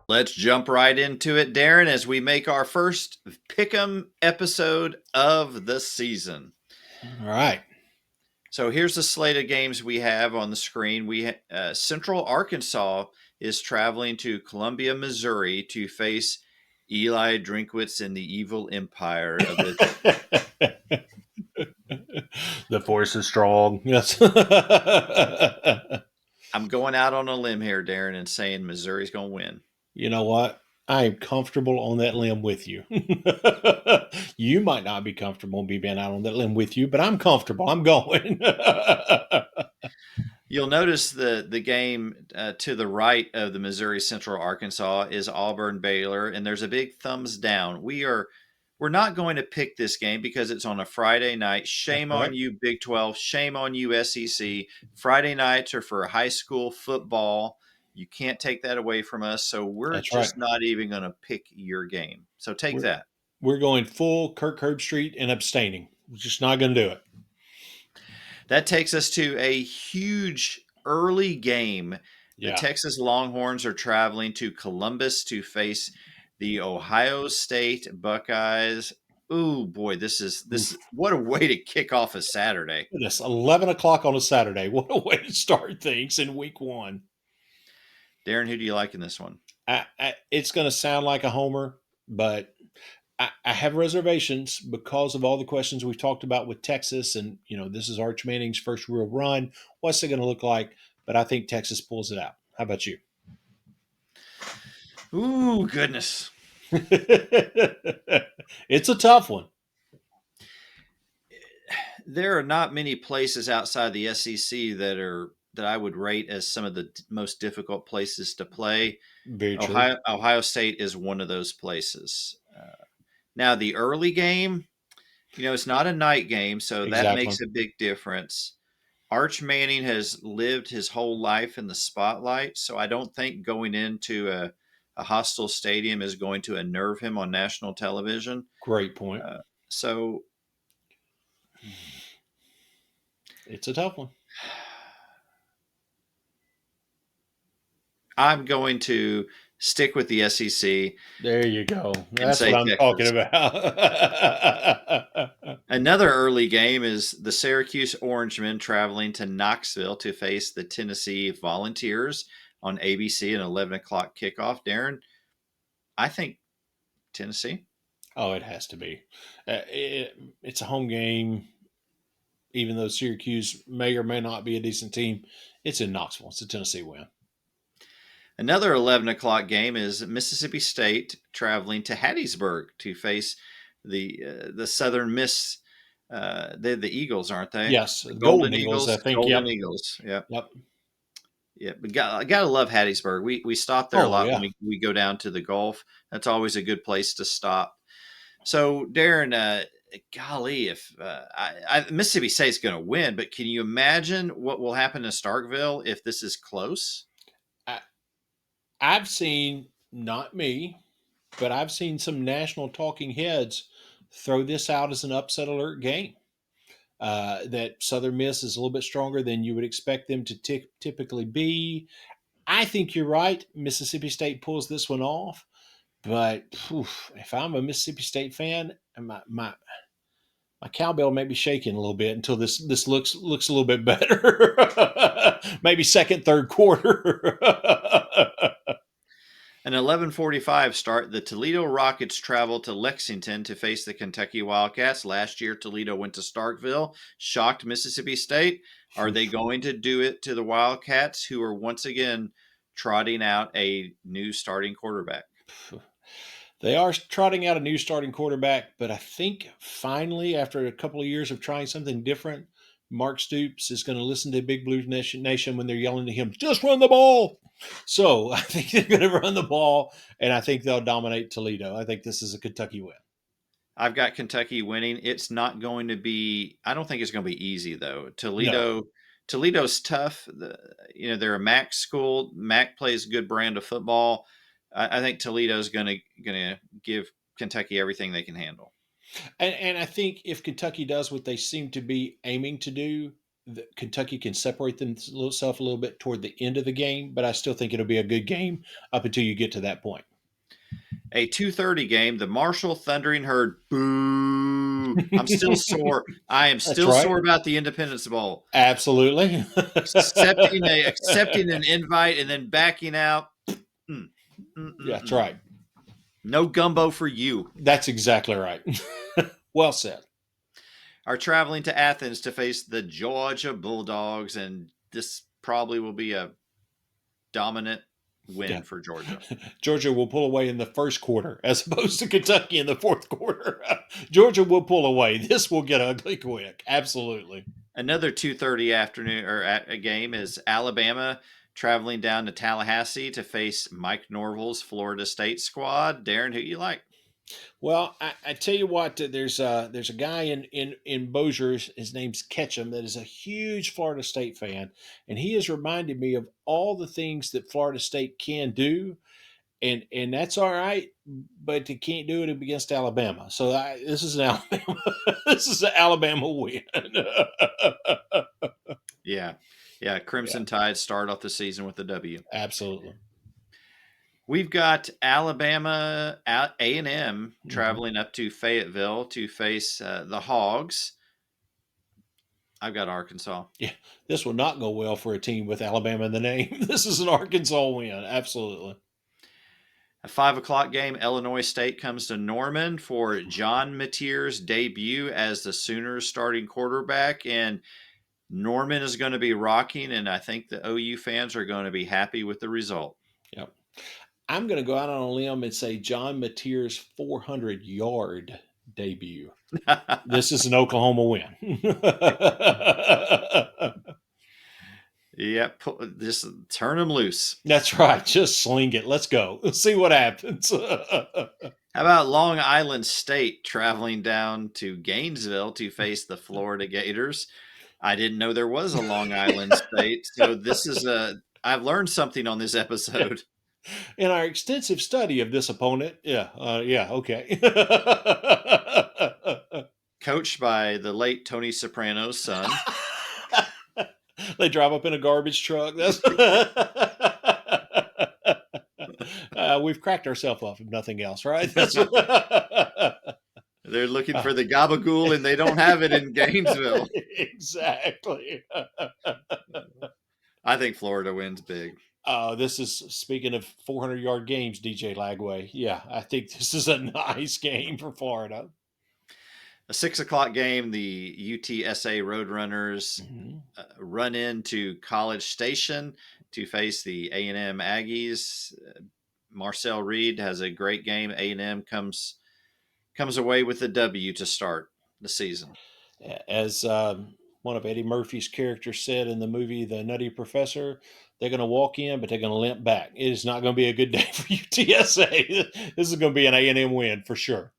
Let's jump right into it, Darren, as we make our first Pick'em episode of the season. All right. So here's the slate of games we have on the screen. Central Arkansas is traveling to Columbia, Missouri to face Eli Drinkwitz and the evil empire of the. The force is strong. Yes. I'm going out on a limb here, Darren, and saying Missouri's going to win. You know what? I am comfortable on that limb with you. You might not be comfortable being out on that limb with you, but I'm comfortable. I'm going. You'll notice the game to the right of the Missouri Central Arkansas is Auburn Baylor, and there's a big thumbs down. We're not going to pick this game because it's on a Friday night. That's Shame on correct. you, Big 12. Shame on you, SEC. Friday nights are for high school football. You can't take that away from us. So we're That's right. just not even going to pick your game. So take We're, that. we're going full Kirk Herbstreit and abstaining. We're just not going to do it. That takes us to a huge early game. The Yeah. Texas Longhorns are traveling to Columbus to face the Ohio State Buckeyes. Ooh, boy, this what a way to kick off a Saturday. It's 11 o'clock on a Saturday. What a way to start things in week one. Darren, who do you like in this one? It's going to sound like a homer, but I have reservations because of all the questions we've talked about with Texas. And, this is Arch Manning's first real run. What's it going to look like? But I think Texas pulls it out. How about you? Ooh, goodness. It's a tough one. There are not many places outside the SEC that I would rate as some of the most difficult places to play. Very true. Ohio State is one of those places. Now, the early game, it's not a night game, so that Exactly. makes a big difference. Arch Manning has lived his whole life in the spotlight, so I don't think going into a hostile stadium is going to unnerve him on national television. Great point. So it's a tough one. I'm going to stick with the SEC. There you go. That's what I'm Texas. talking about. Another early game is the Syracuse Orangemen traveling to Knoxville to face the Tennessee Volunteers on ABC, an 11 o'clock kickoff. Darren, I think Tennessee. Oh, it has to be. It's a home game. Even though Syracuse may or may not be a decent team, it's in Knoxville. It's a Tennessee win. Another 11 o'clock game is Mississippi State traveling to Hattiesburg to face the Southern Miss. They're the Eagles, aren't they? Yes, The Golden Eagles, I think. Golden Yep. Eagles. Yep. Yep. Yeah, but gotta love Hattiesburg. We stop there a Oh, lot yeah. when we go down to the Gulf. That's always a good place to stop. So, Darren, golly, if Mississippi State's going to win, but can you imagine what will happen in Starkville if this is close? I've seen, not me, but I've seen some national talking heads throw this out as an upset alert game. That Southern Miss is a little bit stronger than you would expect them to typically be. I think you're right. Mississippi State pulls this one off. But if I'm a Mississippi State fan, my cowbell may be shaking a little bit until this looks a little bit better. Maybe second, third quarter. An 11:45 start. The Toledo Rockets travel to Lexington to face the Kentucky Wildcats. Last year, Toledo went to Starkville, shocked Mississippi State. Are they going to do it to the Wildcats, who are once again trotting out a new starting quarterback? They are trotting out a new starting quarterback, but I think finally, after a couple of years of trying something different, Mark Stoops is going to listen to Big Blue Nation when they're yelling to him, just run the ball. So I think they're going to run the ball, and I think they'll dominate Toledo. I think this is a Kentucky win. I've got Kentucky winning. It's not going to be. I don't think it's going to be easy though. Toledo's tough. They're a MAC school. MAC plays a good brand of football. I think Toledo's going to give Kentucky everything they can handle. And I think if Kentucky does what they seem to be aiming to do, Kentucky can separate themselves a little bit toward the end of the game, but I still think it'll be a good game up until you get to that point. A 2:30 game, the Marshall Thundering Herd. Boo! I'm still sore. I am That's still right. sore about the Independence Bowl. Absolutely. Accepting an invite and then backing out. Mm, mm, Yeah, mm, that's mm. right. No gumbo for you. That's exactly right. Well said. Are traveling to Athens to face the Georgia Bulldogs, and this probably will be a dominant Yeah. win for Georgia. Georgia will pull away in the first quarter as opposed to Kentucky in the fourth quarter. Georgia will pull away. This will get ugly quick. Absolutely. Another 2:30 afternoon or at a game is Alabama traveling down to Tallahassee to face Mike Norville's Florida State squad. Darren, who you like? Well, I tell you what, there's a guy in Bossier. His name's Ketchum. That is a huge Florida State fan, and he has reminded me of all the things that Florida State can do, and that's all right, but they can't do it against Alabama. So this is an Alabama. This is an Alabama win. Yeah. Yeah, Yeah, Crimson Tide start off the season with a W. absolutely. We've got Alabama A&M Hmm. traveling up to Fayetteville to face the Hogs. I've got Arkansas. Yeah, this will not go well for a team with Alabama in the name. This is an Arkansas win. Absolutely. A 5 o'clock game, Illinois State comes to Norman for John Mateer's debut as the Sooners starting quarterback. And Norman is going to be rocking, and I think the OU fans are going to be happy with the result. Yep. I'm going to go out on a limb and say John Mateer's 400-yard debut. This is an Oklahoma win. Yep, just turn them loose. That's right. Just sling it. Let's go. Let's see what happens. How about Long Island State traveling down to Gainesville to face the Florida Gators? I didn't know there was a Long Island State, so this is a. I've learned something on this episode. In our extensive study of this opponent, yeah, okay. Coached by the late Tony Soprano's son. They drive up in a garbage truck. That's we've cracked ourselves up if nothing else, right? That's They're looking for the gabagool, and they don't have it in Gainesville. exactly. I think Florida wins big. This is speaking of 400-yard games, DJ Lagway. Yeah, I think this is a nice game for Florida. A 6 o'clock game, the UTSA Roadrunners Mhm. run into College Station to face the A&M Aggies. Marcel Reed has a great game. A&M comes away with the W to start the season. As one of Eddie Murphy's characters said in the movie The Nutty Professor, they're going to walk in, but they're going to limp back. It is not going to be a good day for UTSA. This is going to be an A&M win for sure.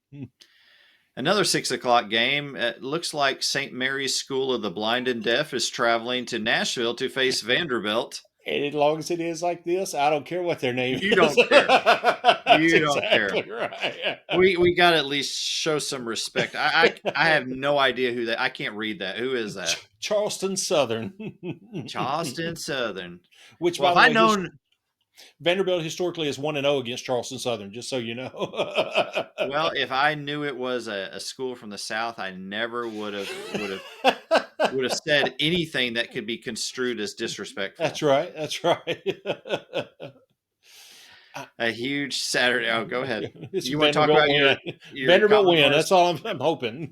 Another 6 o'clock game. It looks like St. Mary's School of the Blind and Deaf is traveling to Nashville to face Vanderbilt. And as long as it is like this, I don't care what their name You is. don't care. That's You don't care. exactly right. We got to at least show some respect. I have no idea who that. I can't read that. Who is that? Charleston Southern. Charleston Southern. Which, Well, by if the I'd way, known, Vanderbilt historically is 1-0 against Charleston Southern, just so you know. well, if I knew it was a school from the South, I never would have said anything that could be construed as disrespectful. That's right. That's right. A huge Saturday. Oh, go ahead. It's a You want to talk Vanderbilt about win. your Vanderbilt win. Commodores? That's all I'm hoping.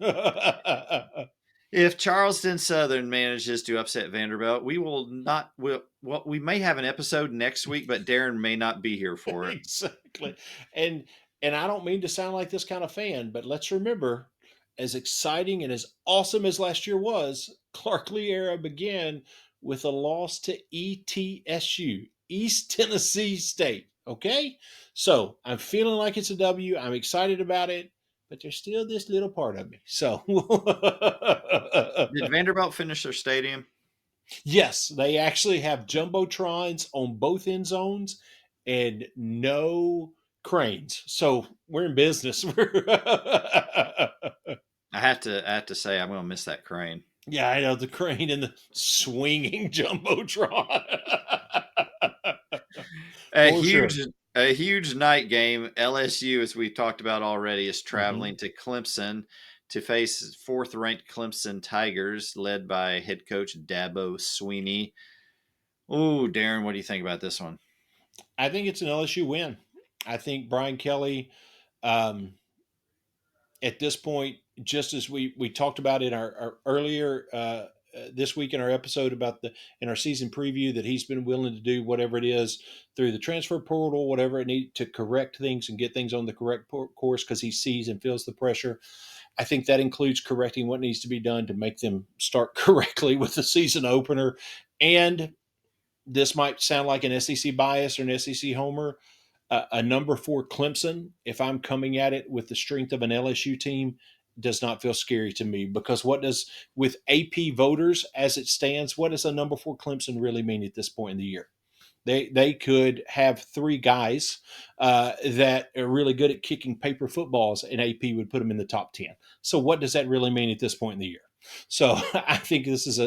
If Charleston Southern manages to upset Vanderbilt, we will not. Well, we may have an episode next week, but Darren may not be here for it. Exactly. And I don't mean to sound like this kind of fan, but let's remember, as exciting and as awesome as last year was, Clark Lee era began with a loss to ETSU, East Tennessee State. Okay? So I'm feeling like it's a W. I'm excited about it, but there's still this little part of me. So Did Vanderbilt finish their stadium? yes, they actually have jumbotrons on both end zones and no cranes. So we're in business. I have to say I'm going to miss that crane. Yeah, I know the crane and the swinging jumbotron. A For huge sure. a huge night game. LSU, as we've talked about already, is Hmm. traveling to Clemson to face fourth-ranked Clemson Tigers, led by head coach Dabo Sweeney. Ooh, Darren, what do you think about this one? I think it's an LSU win. I think Brian Kelly, um, at this point, just as we talked about in our earlier this week in our episode about the in our season preview, that he's been willing to do whatever it is through the transfer portal, whatever it needs to correct things and get things on the correct course because he sees and feels the pressure. I think that includes correcting what needs to be done to make them start correctly with the season opener. And this might sound like an SEC bias or an SEC homer. A number four Clemson, if I'm coming at it with the strength of an LSU team, does not feel scary to me, because what does, with AP voters as it stands, what does a number four Clemson really mean at this point in the year? They could have three guys that are really good at kicking paper footballs, and AP would put them in the top 10. So what does that really mean at this point in the year? So I think this is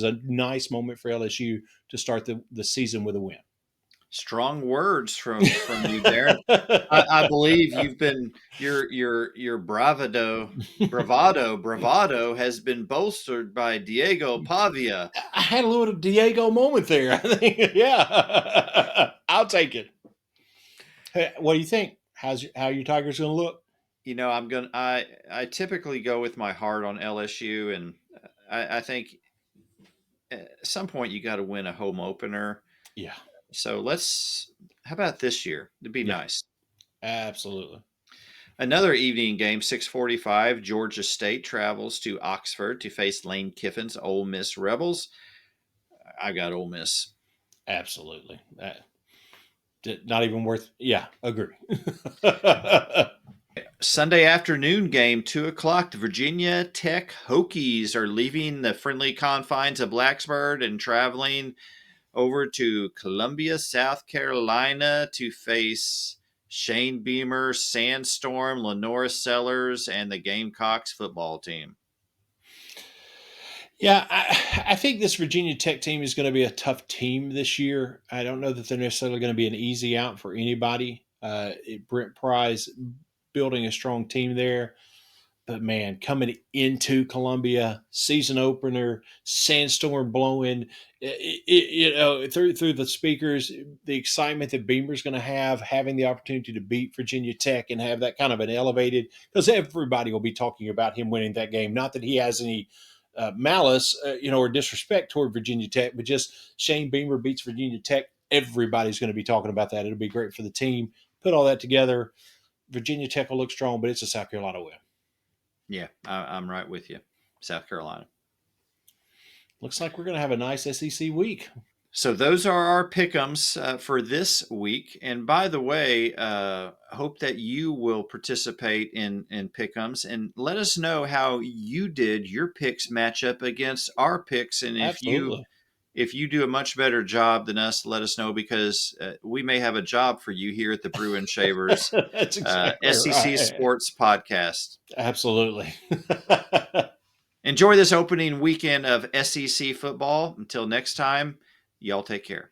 a nice moment for LSU to start the season with a win. Strong words from you, Darren. I believe you've been your bravado has been bolstered by Diego Pavia. I had a little Diego moment there. I think, yeah, I'll take it. Hey, what do you think? How your Tigers going to look? I typically go with my heart on LSU, and I think at some point you got to win a home opener. Yeah, So let's. How about this year? It'd be yeah, nice. absolutely, Another evening game, 6:45. Georgia State travels to Oxford to face Lane Kiffin's Ole Miss Rebels. I got Ole Miss. absolutely. Not even worth. Yeah, agree. Sunday afternoon game, 2 o'clock. The Virginia Tech Hokies are leaving the friendly confines of Blacksburg and traveling over to Columbia, South Carolina to face Shane Beamer, Sandstorm, Lenora Sellers, and the Gamecocks football team. Yeah, I think this Virginia Tech team is going to be a tough team this year. I don't know that they're necessarily going to be an easy out for anybody. Brent Pry's building a strong team there. But man, coming into Columbia, season opener, sandstorm blowing, through the speakers, the excitement that Beamer's going to have, having the opportunity to beat Virginia Tech and have that kind of an elevated, because everybody will be talking about him winning that game. Not that he has any malice, or disrespect toward Virginia Tech, but just Shane Beamer beats Virginia Tech. Everybody's going to be talking about that. It'll be great for the team. Put all that together. Virginia Tech will look strong, but it's a South Carolina win. Yeah, I'm right with you. South Carolina. Looks like we're going to have a nice SEC week. So those are our pick'ems for this week. And by the way, hope that you will participate in pick'ems and let us know how you did your picks match up against our picks. And Absolutely. if you do a much better job than us, let us know, because we may have a job for you here at the Brew and Shavers That's exactly SEC right. Sports Podcast. Absolutely. Enjoy this opening weekend of SEC football. Until next time, y'all take care.